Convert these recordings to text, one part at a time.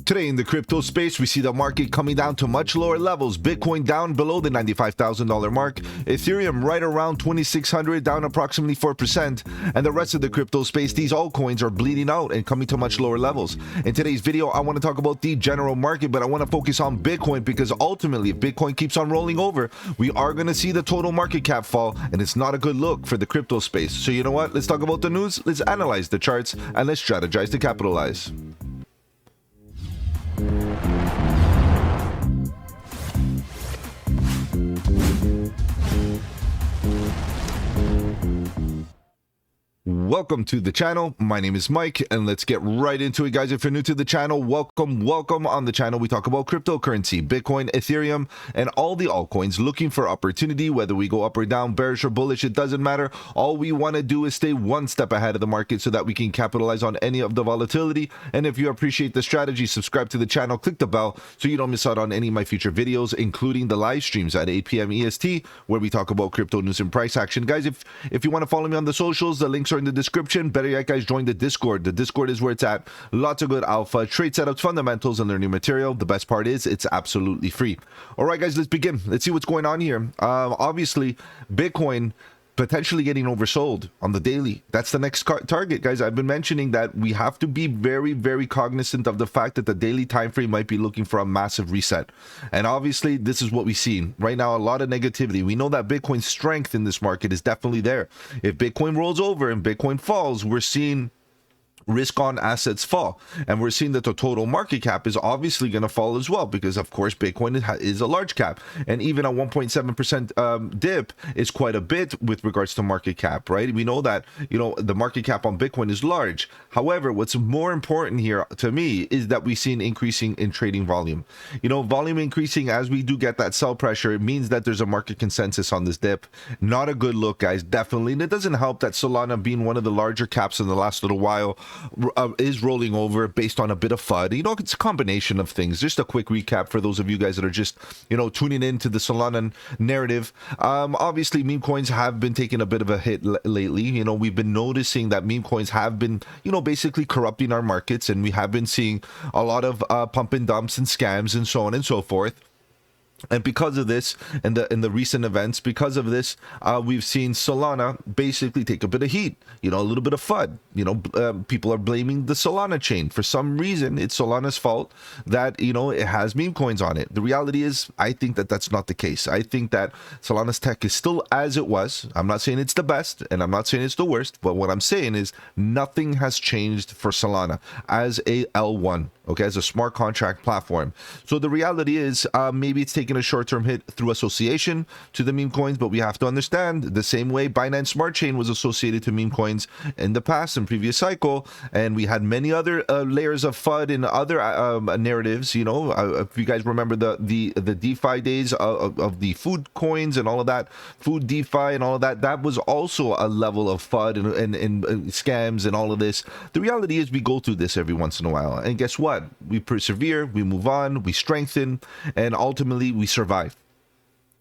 Today in the crypto space, we see the market coming down to much lower levels. Bitcoin down below the $95,000 mark. Ethereum right around 2,600, down approximately 4%. And the rest of the crypto space, these altcoins are bleeding out and coming to much lower levels. In today's video, I want to talk about the general market, but I want to focus on Bitcoin because ultimately, if Bitcoin keeps on rolling over, we are going to see the total market cap fall, and it's not a good look for the crypto space. So you know what? Let's talk about the news, let's analyze the charts, and let's strategize to capitalize. Welcome to the channel. My name is Mike, and let's get right into it, guys. If you're new to the channel, welcome on the channel. We talk about cryptocurrency, Bitcoin, Ethereum, and all the altcoins, looking for opportunity. Whether we go up or down, bearish or bullish, it doesn't matter. All we want to do is stay one step ahead of the market so that we can capitalize on any of the volatility. And if you appreciate the strategy, subscribe to the channel, click the bell so you don't miss out on any of my future videos, including the live streams at 8 p.m. EST, where we talk about crypto news and price action. Guys, if you want to follow me on the socials, the links are in the description. Better yet, guys, join the Discord. The Discord is where it's at. Lots of good alpha, trade setups, fundamentals, and learning material. The best part is it's absolutely free. All right, guys, let's begin. Let's see what's going on here. Obviously, Bitcoin potentially getting oversold on the daily. That's the next target, guys. I've been mentioning that we have to be very, very cognizant of the fact that the daily time frame might be looking for a massive reset. And obviously, this is what we've seen right now. A lot of negativity. We know that Bitcoin's strength in this market is definitely there. If Bitcoin rolls over and Bitcoin falls, we're seeing risk on assets fall, and we're seeing that the total market cap is obviously going to fall as well, because of course Bitcoin is a large cap, and even a 1.7% dip is quite a bit with regards to market cap, right? We know that, you know, the market cap on Bitcoin is large. However, what's more important here to me is that we see an increasing in trading volume. You know, volume increasing as we do get that sell pressure, it means that there's a market consensus on this dip. Not a good look, guys, definitely. And it doesn't help that Solana, being one of the larger caps in the last little while, is rolling over based on a bit of FUD. You know, it's a combination of things. Just a quick recap for those of you guys that are just, you know, tuning into the Solana narrative. Obviously, meme coins have been taking a bit of a hit lately. You know, we've been noticing that meme coins have been, you know, basically corrupting our markets, and we have been seeing a lot of pump and dumps and scams and so on and so forth. And because of this, and in the recent events, because of this, we've seen Solana basically take a bit of heat, you know, a little bit of FUD. You know, people are blaming the Solana chain. For some reason, it's Solana's fault that, you know, it has meme coins on it. The reality is, I think that that's not the case. I think that Solana's tech is still as it was. I'm not saying it's the best, and I'm not saying it's the worst, but what I'm saying is nothing has changed for Solana as a L1, okay, as a smart contract platform. So the reality is, maybe it's taking a short-term hit through association to the meme coins, but we have to understand the same way Binance Smart Chain was associated to meme coins in the past and previous cycle, and we had many other layers of FUD and other narratives. You know, if you guys remember the DeFi days of the food coins and all of that, food DeFi and all of that, that was also a level of FUD and scams and all of this. The reality is we go through this every once in a while, and guess what? We persevere, we move on, we strengthen, and ultimately we survive.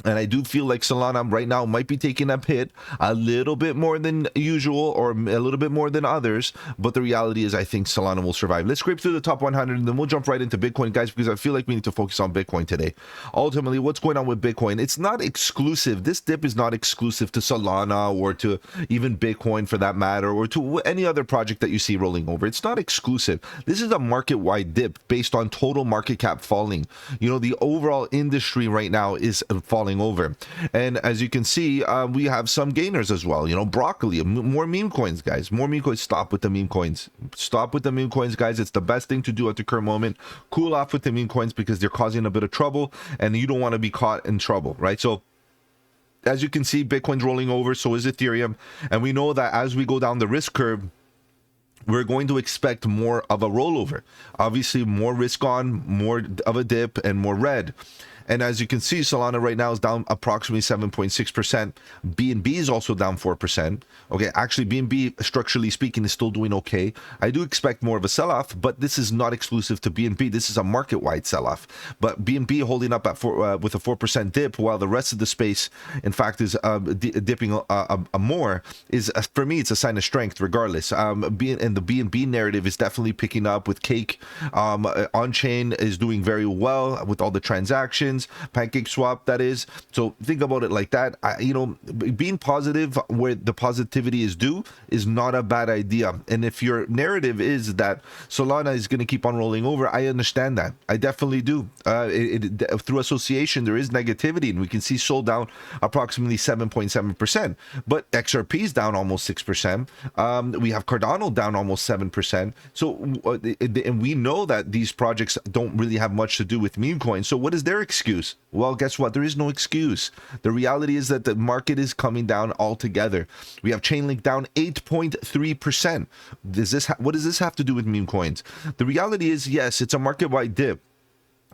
And I do feel like Solana right now might be taking a hit a little bit more than usual, or a little bit more than others. But the reality is, I think Solana will survive. Let's scrape through the top 100, and then we'll jump right into Bitcoin, guys, because I feel like we need to focus on Bitcoin today. Ultimately, what's going on with Bitcoin? It's not exclusive. This dip is not exclusive to Solana or to even Bitcoin for that matter, or to any other project that you see rolling over. It's not exclusive. This is a market-wide dip based on total market cap falling. You know, the overall industry right now is falling over, and as you can see, we have some gainers as well. You know, broccoli, more meme coins, guys, more meme coins. Stop with the meme coins. Stop with the meme coins, guys. It's the best thing to do at the current moment. Cool off with the meme coins because they're causing a bit of trouble, and you don't want to be caught in trouble, right? So as you can see, Bitcoin's rolling over, so is Ethereum, and we know that as we go down the risk curve, we're going to expect more of a rollover. Obviously, more risk on, more of a dip, and more red. And as you can see, Solana right now is down approximately 7.6%. BNB is also down 4%. Okay, actually, BNB, structurally speaking, is still doing okay. I do expect more of a sell-off, but this is not exclusive to BNB. This is a market-wide sell-off. But BNB holding up at with a 4% dip, while the rest of the space, in fact, is dipping more. Is for me, it's a sign of strength, regardless. And the BNB narrative is definitely picking up with Cake. On-chain is doing very well with all the transactions. Pancake Swap, that is. So think about it like that. Being positive where the positivity is due is not a bad idea. And if your narrative is that Solana is going to keep on rolling over, I understand that. I definitely do. Through association, there is negativity, and we can see Sol down approximately 7.7%. But XRP is down almost 6%. We have Cardano down almost 7%. So, and we know that these projects don't really have much to do with meme coins. So what is their excuse? Well, guess what? There is no excuse. The reality is that the market is coming down altogether. We have Chainlink down 8.3%. What does this have to do with meme coins? The reality is, yes, it's a market-wide dip.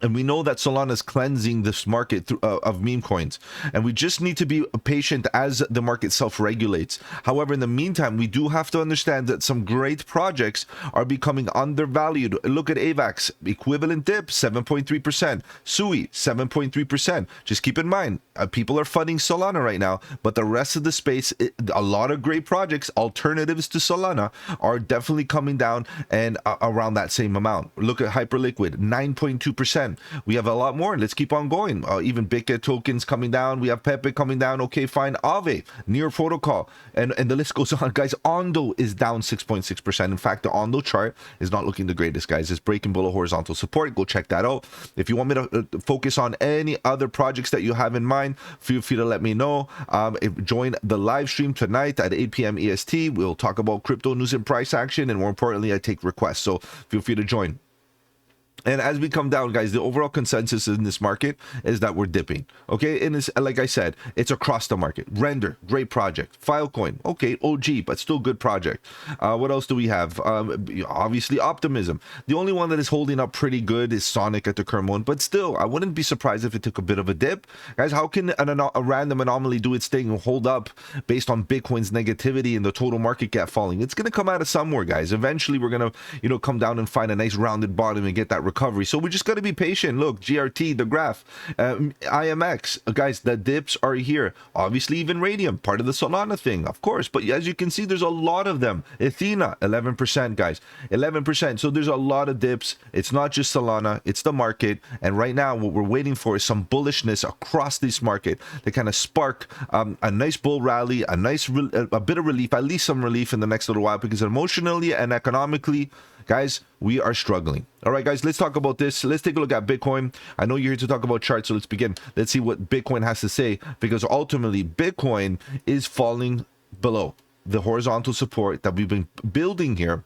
And we know that Solana is cleansing this market of meme coins. And we just need to be patient as the market self-regulates. However, in the meantime, we do have to understand that some great projects are becoming undervalued. Look at AVAX, equivalent dip, 7.3%. SUI, 7.3%. Just keep in mind, people are funding Solana right now, but the rest of the space, a lot of great projects, alternatives to Solana, are definitely coming down and around that same amount. Look at Hyperliquid, 9.2%. We have a lot more. Let's keep on going. Even Bitget tokens coming down. We have Pepe coming down. Okay, fine. Aave, Near Protocol, and the list goes on, guys. Ondo is down 6.6%. In fact, the Ondo chart is not looking the greatest, guys. It's breaking below horizontal support. Go check that out. If you want me to focus on any other projects that you have in mind, feel free to let me know. Join the live stream tonight at 8 p.m. EST. We'll talk about crypto news and price action, and more importantly, I take requests. So feel free to join. And as we come down, guys, the overall consensus in this market is that we're dipping. Okay, and it's, like I said, it's across the market. Render, great project. Filecoin, okay, OG, but still good project. What else do we have? Obviously, Optimism. The only one that is holding up pretty good is Sonic at the current moment, but still, I wouldn't be surprised if it took a bit of a dip. Guys, how can a random anomaly do its thing and hold up based on Bitcoin's negativity and the total market cap falling? It's going to come out of somewhere, guys. Eventually, we're going to, come down and find a nice rounded bottom and get that recovery. So we just got to be patient. Look, GRT, the graph, IMX, guys, the dips are here. Obviously, even Radium, part of the Solana thing, of course. But as you can see, there's a lot of them. Athena, 11%, guys, 11%. So there's a lot of dips. It's not just Solana, it's the market. And right now, what we're waiting for is some bullishness across this market to kind of spark a nice bull rally, a bit of relief, at least some relief in the next little while, because emotionally and economically, guys, we are struggling. All right, guys, let's talk about this. Let's take a look at Bitcoin. I know you're here to talk about charts, so let's begin. Let's see what Bitcoin has to say, because ultimately, Bitcoin is falling below the horizontal support that we've been building here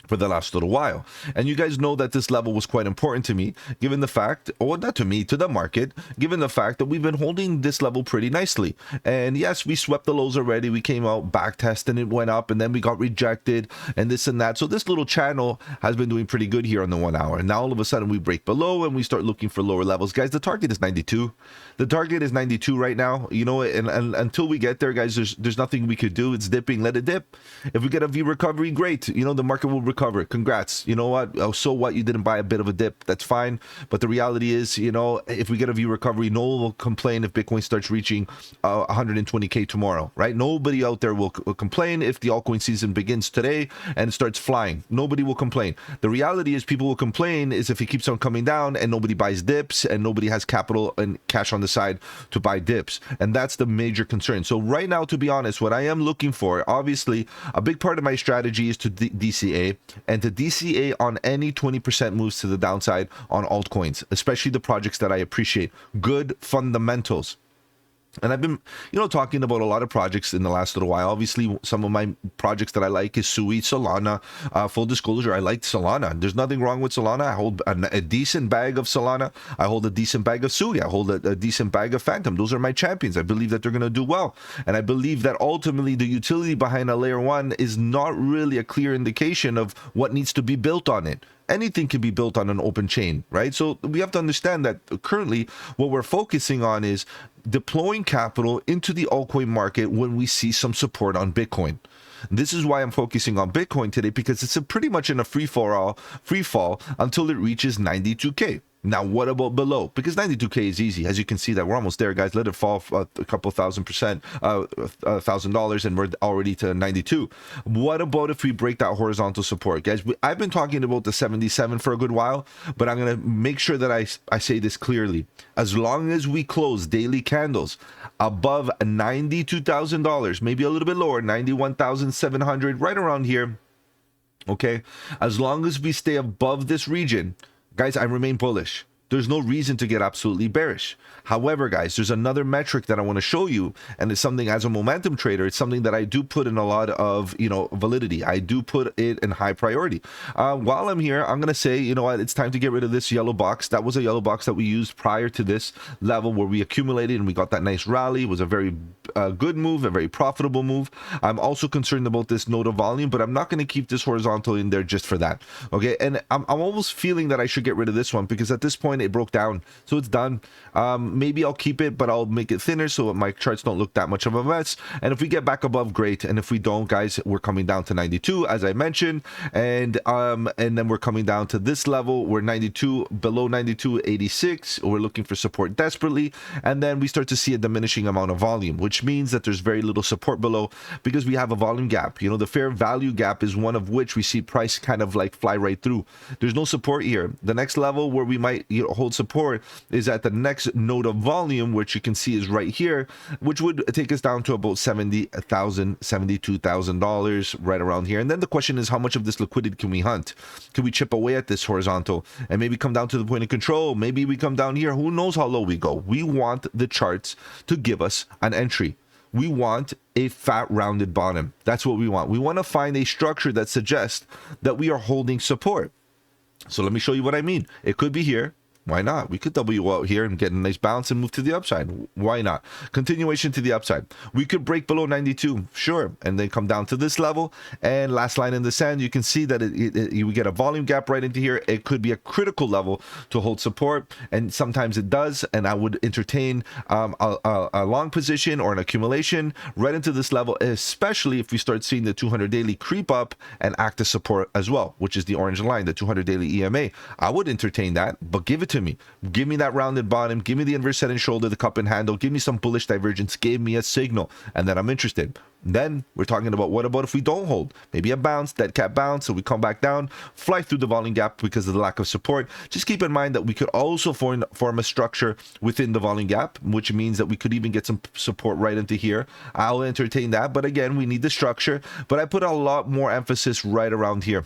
for the last little while. And you guys know that this level was quite important to me, given the fact, or not to me, to the market, given the fact that we've been holding this level pretty nicely. And yes, we swept the lows already. We came out back test and it went up, and then we got rejected and this and that. So this little channel has been doing pretty good here on the 1 hour. And now all of a sudden we break below and we start looking for lower levels. Guys, the target is 92. The target is 92 right now, and until we get there, guys, there's nothing we could do. It's dipping, let it dip. If we get a V recovery, great. The market will recover. Congrats. You know what? Oh, so what? You didn't buy a bit of a dip. That's fine. But the reality is, if we get a V recovery, no one will complain if Bitcoin starts reaching 120K tomorrow, right? Nobody out there will complain if the altcoin season begins today and starts flying. Nobody will complain. The reality is people will complain is if it keeps on coming down and nobody buys dips and nobody has capital and cash on the side to buy dips. And that's the major concern. So right now, to be honest, what I am looking for, obviously, a big part of my strategy is to DCA, and to DCA on any 20% moves to the downside on altcoins, especially the projects that I appreciate. Good fundamentals. And I've been, talking about a lot of projects in the last little while. Obviously, some of my projects that I like is Sui, Solana. Full disclosure, I like Solana. There's nothing wrong with Solana. I hold a decent bag of Solana. I hold a decent bag of Sui. I hold a decent bag of Phantom. Those are my champions. I believe that they're going to do well. And I believe that ultimately the utility behind a layer one is not really a clear indication of what needs to be built on it. anything can be built on an open chain, right? So we have to understand that currently what we're focusing on is deploying capital into the altcoin market when we see some support on Bitcoin. This is why I'm focusing on Bitcoin today, because it's pretty much in a free fall until it reaches 92K. Now, what about below? Because 92K is easy. As you can see that we're almost there, guys. Let it fall a couple $1,000%, $1,000, and we're already to 92. What about if we break that horizontal support? Guys, I've been talking about the 77 for a good while, but I'm going to make sure that I say this clearly. As long as we close daily candles above $92,000, maybe a little bit lower, 91,700, right around here, okay? As long as we stay above this region, guys, I remain bullish. There's no reason to get absolutely bearish. However, guys, there's another metric that I want to show you, and it's something as a momentum trader, it's something that I do put in a lot of, validity. I do put it in high priority. While I'm here, I'm going to say, you know what, it's time to get rid of this yellow box. That was a yellow box that we used prior to this level where we accumulated and we got that nice rally. It was a very good move, a very profitable move. I'm also concerned about this node of volume, but I'm not going to keep this horizontal in there just for that. Okay, and I'm almost feeling that I should get rid of this one because at this point it broke down, so it's done. Maybe I'll keep it, but I'll make it thinner so my charts don't look that much of a mess. And if we get back above, great. And if we don't, guys, we're coming down to 92, as I mentioned, and then we're coming down to this level. We're 92, below 92.86. We're looking for support desperately, and then we start to see a diminishing amount of volume, which means that there's very little support below because we have a volume gap. You know, the fair value gap is one of which we see price kind of like fly right through. There's no support here. The next level where we might hold support is at the next node of volume, which you can see is right here, which would take us down to about $70,000, $72,000 right around here. And then the question is, how much of this liquidity can we hunt? Can we chip away at this horizontal and maybe come down to the point of control? Maybe we come down here. Who knows how low we go? We want the charts to give us an entry. We want a fat rounded bottom. That's what we want. We want to find a structure that suggests that we are holding support. So let me show you what I mean. It could be here. Why not? We could W out here and get a nice bounce and move to the upside. Why not? Continuation to the upside. We could break below 92, sure, and then come down to this level. And last line in the sand, you can see that we get a volume gap right into here. It could be a critical level to hold support, and sometimes it does. And I would entertain a long position or an accumulation right into this level, especially if we start seeing the 200 daily creep up and act as support as well, which is the orange line, the 200 daily EMA. I would entertain that, but give it to me. Give me that rounded bottom. Give me the inverse head and shoulder, the cup and handle. Give me some bullish divergence. Give me a signal, and then I'm interested. Then we're talking about what about if we don't hold? Maybe a bounce, dead cat bounce, so we come back down, fly through the volume gap because of the lack of support. Just keep in mind that we could also form a structure within the volume gap, which means that we could even get some support right into here. I'll entertain that, but again, we need the structure. But I put a lot more emphasis right around here.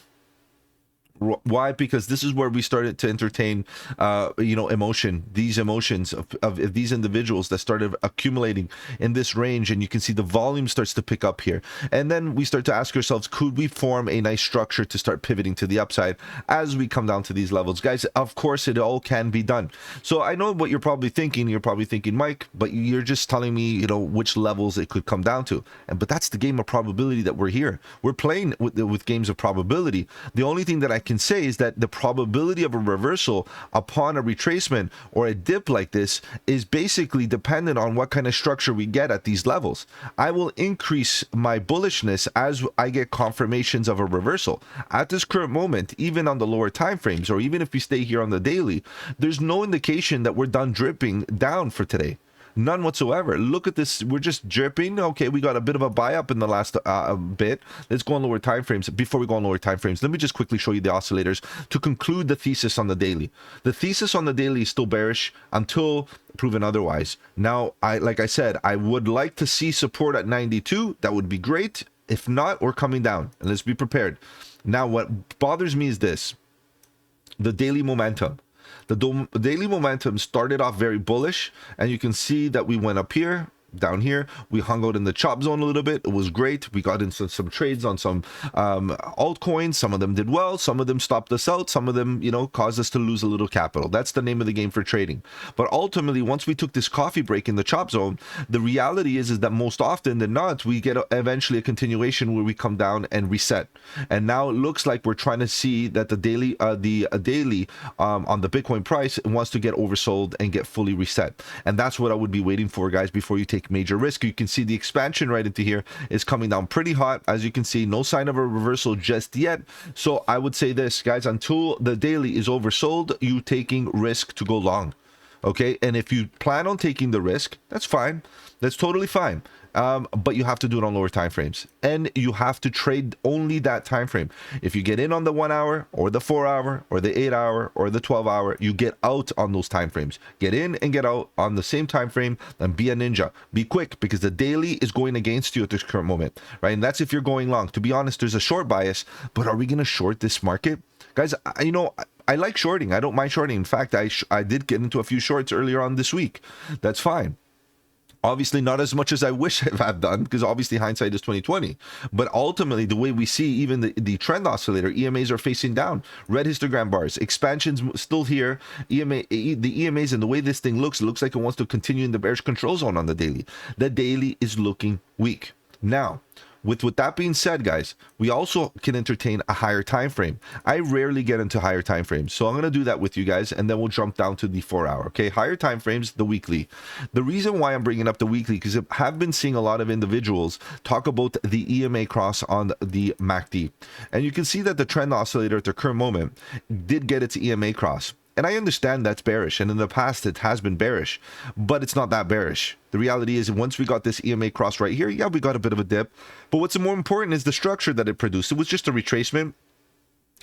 Why? Because this is where we started to entertain, these emotions of these individuals that started accumulating in this range. And you can see the volume starts to pick up here. And then we start to ask ourselves, could we form a nice structure to start pivoting to the upside as we come down to these levels? Guys, of course, it all can be done. So I know what you're probably thinking. You're probably thinking, Mike, but you're just telling me, which levels it could come down to. But that's the game of probability that we're here. We're playing with games of probability. The only thing that I can say is that the probability of a reversal upon a retracement or a dip like this is basically dependent on what kind of structure we get at these levels. I will increase my bullishness as I get confirmations of a reversal. At this current moment, even on the lower time frames, or even if we stay here on the daily, there's no indication that we're done dripping down for today. None whatsoever. Look at this. We're just dripping. Okay, we got a bit of a buy up in the last bit. Let's go on lower time frames. Before we go on lower time frames, let me just quickly show you the oscillators to conclude the thesis on the daily. The thesis on the daily is still bearish until proven otherwise. Now, like I said, I would like to see support at 92. That would be great. If not, we're coming down, and let's be prepared. Now, what bothers me is this: the daily momentum. The daily momentum started off very bullish, and you can see that we went up here, down here. We hung out in the chop zone a little bit. It was great. We got into some trades on some altcoins. Some of them did well. Some of them stopped us out. Some of them, you know, caused us to lose a little capital. That's the name of the game for trading. But ultimately, once we took this coffee break in the chop zone, the reality is that most often than not, we get eventually a continuation where we come down and reset. And now it looks like we're trying to see that the daily on the Bitcoin price wants to get oversold and get fully reset. And that's what I would be waiting for, guys, before you take major risk. You can see the expansion right into here is coming down pretty hot. As you can see, no sign of a reversal just yet. So I would say this, guys, until the daily is oversold, you taking risk to go long. Okay, and if you plan on taking the risk, that's fine. That's totally fine. But you have to do it on lower time frames, and you have to trade only that time frame. If you get in on the 1 hour or the 4 hour or the 8 hour or the 12 hour, you get out on those time frames. Get in and get out on the same time frame, and be a ninja. Be quick, because the daily is going against you at this current moment, right? And that's if you're going long. To be honest, there's a short bias, but are we going to short this market, guys? You know, I like shorting. I don't mind shorting. In fact, I did get into a few shorts earlier on this week. That's fine. Obviously not as much as I wish I've done, because obviously hindsight is 2020. But ultimately, the way we see even the trend oscillator, EMAs are facing down. Red histogram bars, expansions still here. The EMAs, and the way this thing looks, it looks like it wants to continue in the bearish control zone on the daily. The daily is looking weak. Now, with that being said, guys, we also can entertain a higher time frame. I rarely get into higher time frames, so I'm going to do that with you guys, and then we'll jump down to the 4 hour. Okay, higher time frames, the weekly. The reason why I'm bringing up the weekly, because I have been seeing a lot of individuals talk about the EMA cross on the MACD, and you can see that the trend oscillator at the current moment did get its EMA cross. And I understand that's bearish, and in the past it has been bearish, but it's not that bearish. The reality is, once we got this EMA cross right here, yeah, we got a bit of a dip, but what's more important is the structure that it produced. It was just a retracement,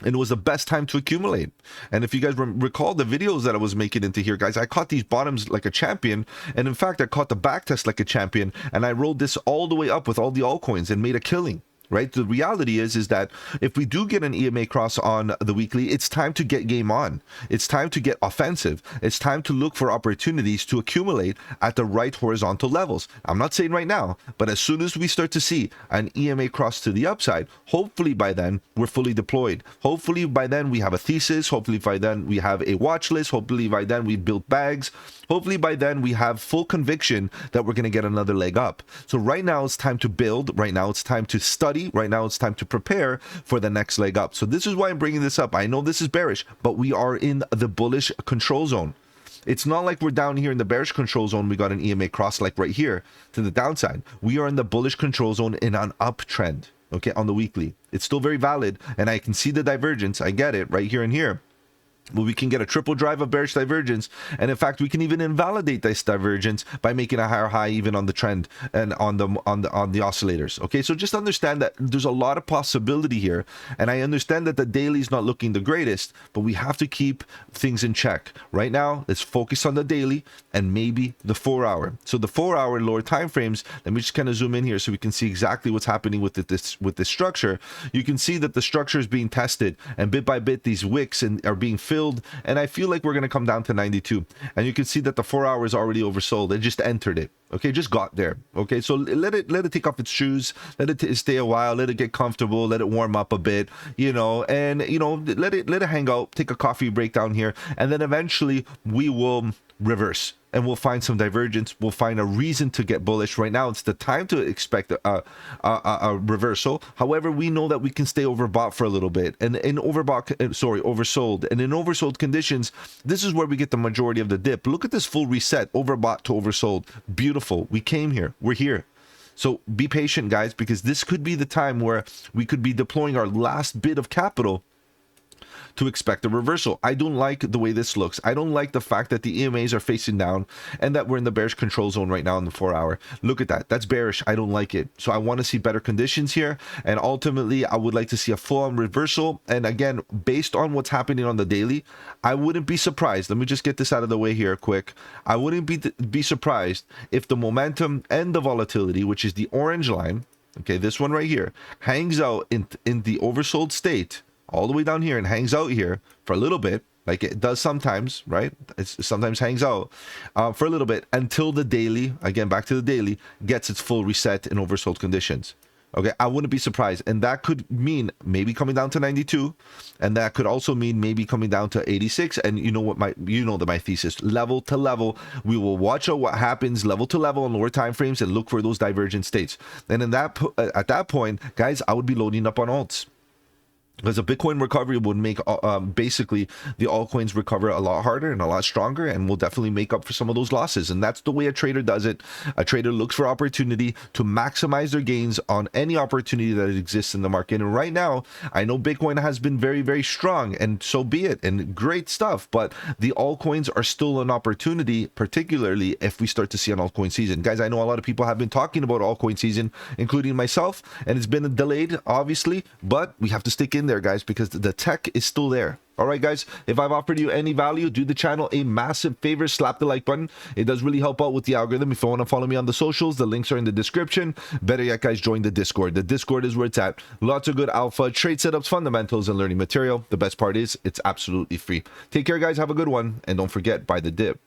and it was the best time to accumulate. And if you guys recall the videos that I was making into here, guys, I caught these bottoms like a champion, and in fact, I caught the back test like a champion, and I rolled this all the way up with all the altcoins and made a killing. Right? The reality is that if we do get an EMA cross on the weekly, it's time to get game on. It's time to get offensive. It's time to look for opportunities to accumulate at the right horizontal levels. I'm not saying right now, but as soon as we start to see an EMA cross to the upside, hopefully by then we're fully deployed. Hopefully by then we have a thesis. Hopefully by then we have a watch list. Hopefully by then we built bags. Hopefully by then we have full conviction that we're going to get another leg up. So right now it's time to build. Right now it's time to study. Right now it's time to prepare for the next leg up. So this is why I'm bringing this up. I know this is bearish, but we are in the bullish control zone. It's not like we're down here in the bearish control zone. We got an EMA cross like right here to the downside. We are in the bullish control zone in an uptrend. Okay, on the weekly. It's still very valid, and I can see the divergence. I get it right here and here. But we can get a triple drive of bearish divergence, and in fact we can even invalidate this divergence by making a higher high even on the trend and on the oscillators. Okay, so just understand that there's a lot of possibility here, and I understand that the daily is not looking the greatest, but we have to keep things in check. Right now, let's focus on the daily and maybe the 4 hour. So the 4 hour lower time frames, let me just kind of zoom in here so we can see exactly what's happening with this structure. You can see that the structure is being tested, and bit by bit these wicks are being filled, and I feel like we're going to come down to 92, and you can see that the 4 hour is already oversold. It just entered it. Okay, just got there. Okay, so let it take off its shoes, let it stay a while, let it get comfortable, let it warm up a bit, you know, and you know, let it hang out, take a coffee break down here, and then eventually we will reverse, and we'll find some divergence. We'll find a reason to get bullish. Right now it's the time to expect a reversal. However, we know that we can stay overbought for a little bit, and in oversold, and in oversold conditions, this is where we get the majority of the dip. Look at this full reset, overbought to oversold. Beautiful. We came here, we're here. So be patient, guys, because this could be the time where we could be deploying our last bit of capital to expect a reversal. I don't like the way this looks. I don't like the fact that the EMAs are facing down and that we're in the bearish control zone right now in the 4 hour. Look at that. That's bearish. I don't like it. So I want to see better conditions here, and ultimately I would like to see a full-on reversal. And again, based on what's happening on the daily, I wouldn't be surprised. Let me just get this out of the way here quick. I wouldn't be surprised if the momentum and the volatility, which is the orange line, okay, this one right here, hangs out in the oversold state all the way down here and hangs out here for a little bit, like it does sometimes, right? It sometimes hangs out for a little bit until the daily, again, back to the daily, gets its full reset in oversold conditions. Okay, I wouldn't be surprised. And that could mean maybe coming down to 92. And that could also mean maybe coming down to 86. And you know what my thesis, level to level, we will watch out what happens level to level on lower time frames and look for those divergent states. And in that at that point, guys, I would be loading up on alts. Because a Bitcoin recovery would make basically the altcoins recover a lot harder and a lot stronger, and will definitely make up for some of those losses. And that's the way a trader does it. A trader looks for opportunity to maximize their gains on any opportunity that exists in the market. And right now, I know Bitcoin has been very, very strong, and so be it, and great stuff. But the altcoins are still an opportunity, particularly if we start to see an altcoin season. Guys, I know a lot of people have been talking about altcoin season, including myself, and it's been delayed, obviously, but we have to stick in there, guys, because the tech is still there. All right, guys, if I've offered you any value, do the channel a massive favor, slap the like button. It does really help out with the algorithm. If you want to follow me on the socials, the links are in the description. Better yet, guys, join the Discord. The Discord is where it's at. Lots of good alpha, trade setups, fundamentals, and learning material. The best part is it's absolutely free. Take care, guys, have a good one, and don't forget, buy the dip.